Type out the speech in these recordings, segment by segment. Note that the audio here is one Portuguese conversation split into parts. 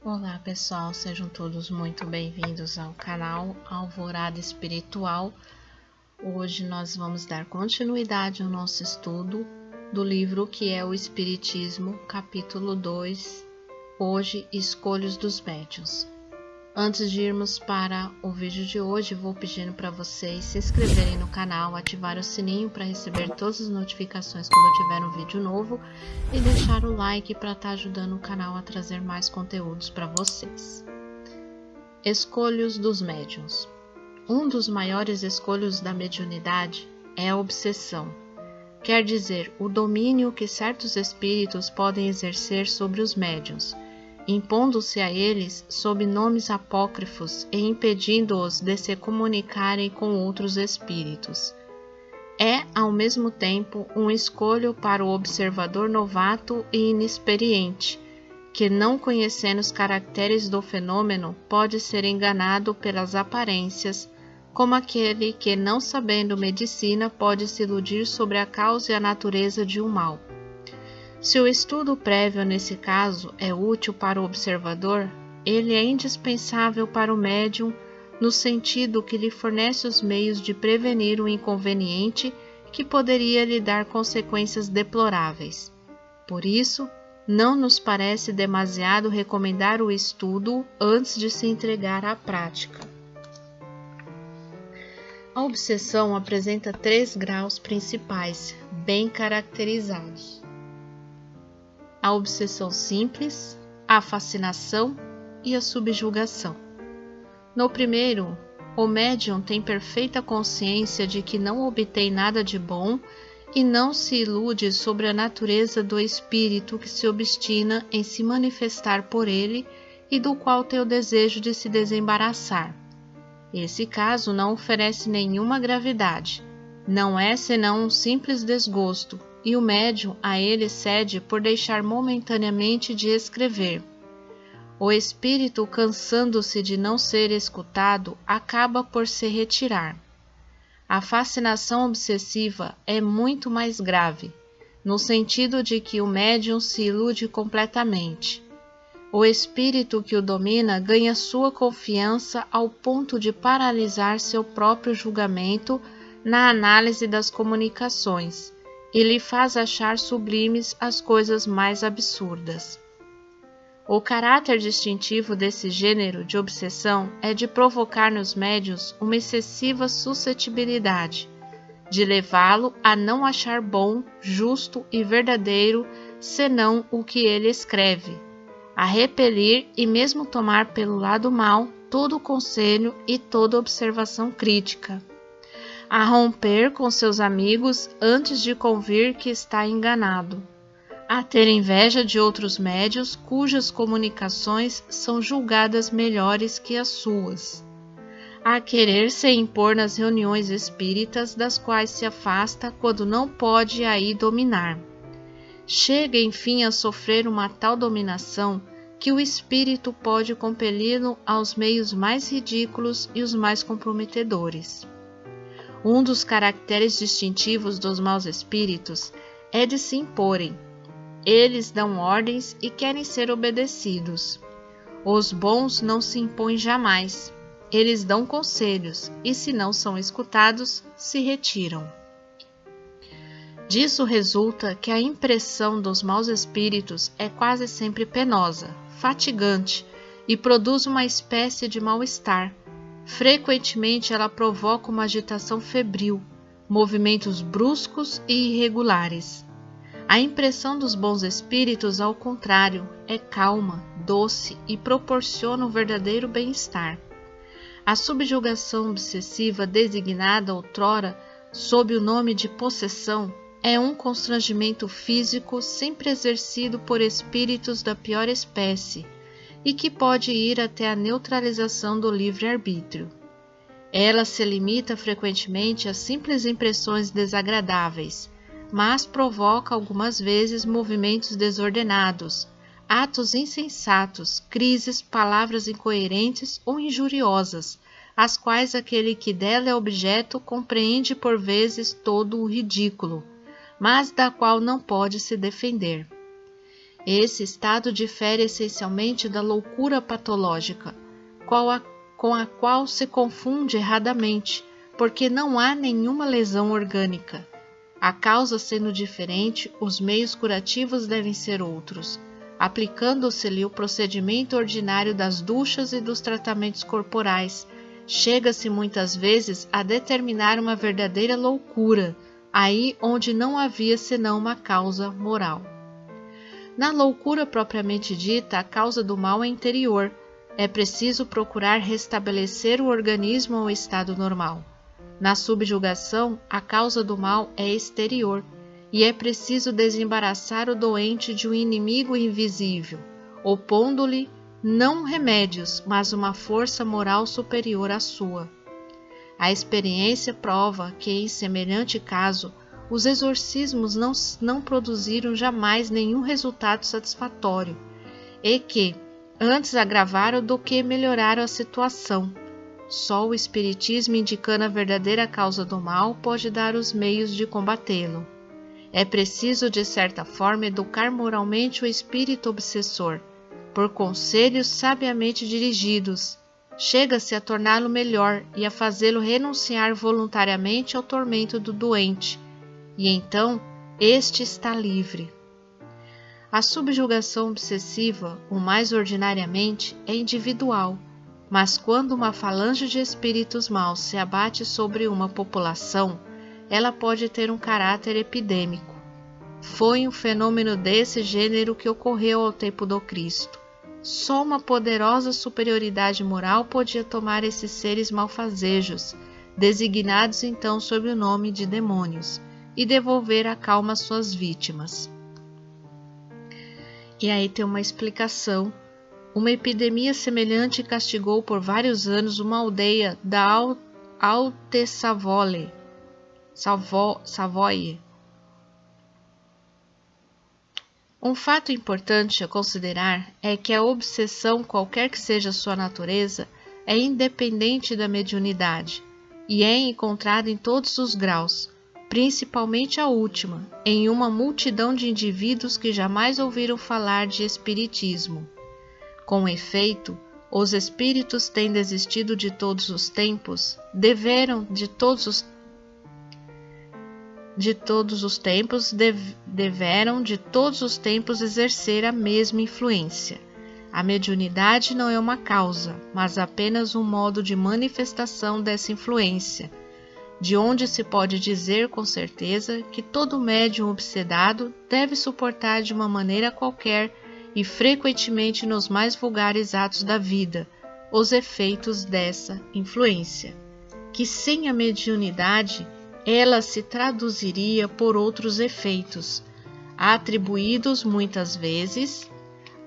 Olá pessoal, sejam todos muito bem-vindos ao canal Alvorada Espiritual. Hoje nós vamos dar continuidade ao nosso estudo do livro que é o Espiritismo, capítulo 2, hoje Escolhas dos Médiuns. Antes de irmos para o vídeo de hoje, vou pedindo para vocês se inscreverem no canal, ativar o sininho para receber todas as notificações quando tiver um vídeo novo e deixar o like para estar ajudando o canal a trazer mais conteúdos para vocês. Escolhos dos médiuns. Um dos maiores escolhos da mediunidade é a obsessão, quer dizer, o domínio que certos espíritos podem exercer sobre os médiuns, impondo-se a eles sob nomes apócrifos e impedindo-os de se comunicarem com outros espíritos. É, ao mesmo tempo, um escolho para o observador novato e inexperiente, que, não conhecendo os caracteres do fenômeno, pode ser enganado pelas aparências, como aquele que, não sabendo medicina, pode se iludir sobre a causa e a natureza de um mal. Se o estudo prévio nesse caso é útil para o observador, ele é indispensável para o médium no sentido que lhe fornece os meios de prevenir o inconveniente que poderia lhe dar consequências deploráveis. Por isso, não nos parece demasiado recomendar o estudo antes de se entregar à prática. A obsessão apresenta 3 graus principais, bem caracterizados: a obsessão simples, a fascinação e a subjugação. No primeiro, o médium tem perfeita consciência de que não obtém nada de bom e não se ilude sobre a natureza do espírito que se obstina em se manifestar por ele e do qual tem o desejo de se desembaraçar. Esse caso não oferece nenhuma gravidade, não é senão um simples desgosto, e o médium a ele cede por deixar momentaneamente de escrever. O espírito, cansando-se de não ser escutado, acaba por se retirar. A fascinação obsessiva é muito mais grave, no sentido de que o médium se ilude completamente. O espírito que o domina ganha sua confiança ao ponto de paralisar seu próprio julgamento na análise das comunicações, e lhe faz achar sublimes as coisas mais absurdas. O caráter distintivo desse gênero de obsessão é de provocar nos médiuns uma excessiva suscetibilidade, de levá-lo a não achar bom, justo e verdadeiro senão o que ele escreve, a repelir e mesmo tomar pelo lado mau todo conselho e toda observação crítica, a romper com seus amigos antes de convir que está enganado, a ter inveja de outros médiuns cujas comunicações são julgadas melhores que as suas, a querer se impor nas reuniões espíritas das quais se afasta quando não pode aí dominar. Chega enfim a sofrer uma tal dominação que o espírito pode compeli-lo aos meios mais ridículos e os mais comprometedores. Um dos caracteres distintivos dos maus espíritos é de se imporem. Eles dão ordens e querem ser obedecidos. Os bons não se impõem jamais. Eles dão conselhos e, se não são escutados, se retiram. Disso resulta que a impressão dos maus espíritos é quase sempre penosa, fatigante e produz uma espécie de mal-estar. Frequentemente ela provoca uma agitação febril, movimentos bruscos e irregulares. A impressão dos bons espíritos, ao contrário, é calma, doce e proporciona um verdadeiro bem-estar. A subjugação obsessiva, designada outrora sob o nome de possessão, é um constrangimento físico sempre exercido por espíritos da pior espécie, e que pode ir até a neutralização do livre-arbítrio. Ela se limita frequentemente a simples impressões desagradáveis, mas provoca algumas vezes movimentos desordenados, atos insensatos, crises, palavras incoerentes ou injuriosas, as quais aquele que dela é objeto compreende por vezes todo o ridículo, mas da qual não pode se defender. Esse estado difere essencialmente da loucura patológica, com a qual se confunde erradamente, porque não há nenhuma lesão orgânica. A causa sendo diferente, os meios curativos devem ser outros, aplicando-se-lhe o procedimento ordinário das duchas e dos tratamentos corporais. Chega-se muitas vezes a determinar uma verdadeira loucura, aí onde não havia senão uma causa moral. Na loucura propriamente dita, a causa do mal é interior. É preciso procurar restabelecer o organismo ao estado normal. Na subjugação, a causa do mal é exterior, e é preciso desembaraçar o doente de um inimigo invisível, opondo-lhe não remédios, mas uma força moral superior à sua. A experiência prova que, em semelhante caso, os exorcismos não produziram jamais nenhum resultado satisfatório, e que antes agravaram do que melhoraram a situação. Só o Espiritismo, indicando a verdadeira causa do mal, pode dar os meios de combatê-lo. É preciso, de certa forma, educar moralmente o espírito obsessor, por conselhos sabiamente dirigidos. Chega-se a torná-lo melhor e a fazê-lo renunciar voluntariamente ao tormento do doente, e então este está livre. A subjugação obsessiva, o mais ordinariamente, é individual, mas quando uma falange de espíritos maus se abate sobre uma população, ela pode ter um caráter epidêmico. Foi um fenômeno desse gênero que ocorreu ao tempo do Cristo. Só uma poderosa superioridade moral podia tomar esses seres malfazejos, designados então sob o nome de demônios, e devolver a calma às suas vítimas. E aí tem uma explicação. Uma epidemia semelhante castigou por vários anos uma aldeia da Haute-Savoie. Um fato importante a considerar é que a obsessão, qualquer que seja sua natureza, é independente da mediunidade e é encontrada em todos os graus, principalmente a última, em uma multidão de indivíduos que jamais ouviram falar de espiritismo. Com efeito, os espíritos têm desistido de todos os tempos, deveram de todos os tempos exercer a mesma influência. A mediunidade não é uma causa, mas apenas um modo de manifestação dessa influência, de onde se pode dizer com certeza que todo médium obsedado deve suportar de uma maneira qualquer e frequentemente nos mais vulgares atos da vida os efeitos dessa influência, que sem a mediunidade ela se traduziria por outros efeitos, atribuídos muitas vezes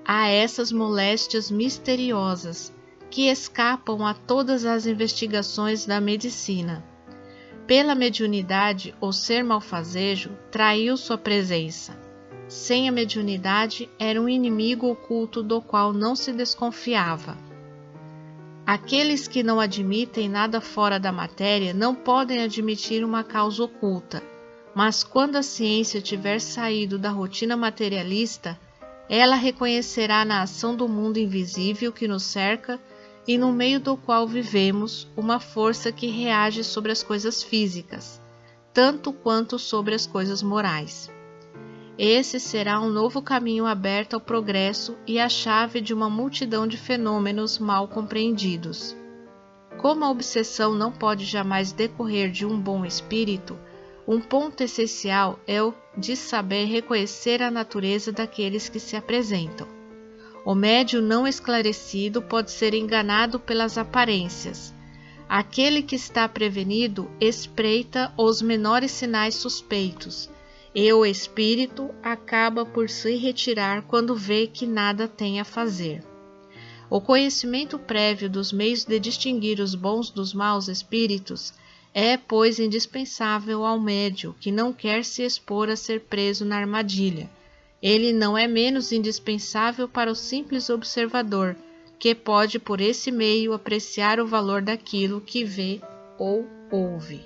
a essas moléstias misteriosas que escapam a todas as investigações da medicina. Pela mediunidade, o ser malfazejo traiu sua presença. Sem a mediunidade, era um inimigo oculto do qual não se desconfiava. Aqueles que não admitem nada fora da matéria não podem admitir uma causa oculta, mas quando a ciência tiver saído da rotina materialista, ela reconhecerá na ação do mundo invisível que nos cerca e no meio do qual vivemos uma força que reage sobre as coisas físicas, tanto quanto sobre as coisas morais. Esse será um novo caminho aberto ao progresso e a chave de uma multidão de fenômenos mal compreendidos. Como a obsessão não pode jamais decorrer de um bom espírito, um ponto essencial é o de saber reconhecer a natureza daqueles que se apresentam. O médium não esclarecido pode ser enganado pelas aparências. Aquele que está prevenido espreita os menores sinais suspeitos, e o espírito acaba por se retirar quando vê que nada tem a fazer. O conhecimento prévio dos meios de distinguir os bons dos maus espíritos é, pois, indispensável ao médium que não quer se expor a ser preso na armadilha. Ele não é menos indispensável para o simples observador, que pode por esse meio apreciar o valor daquilo que vê ou ouve.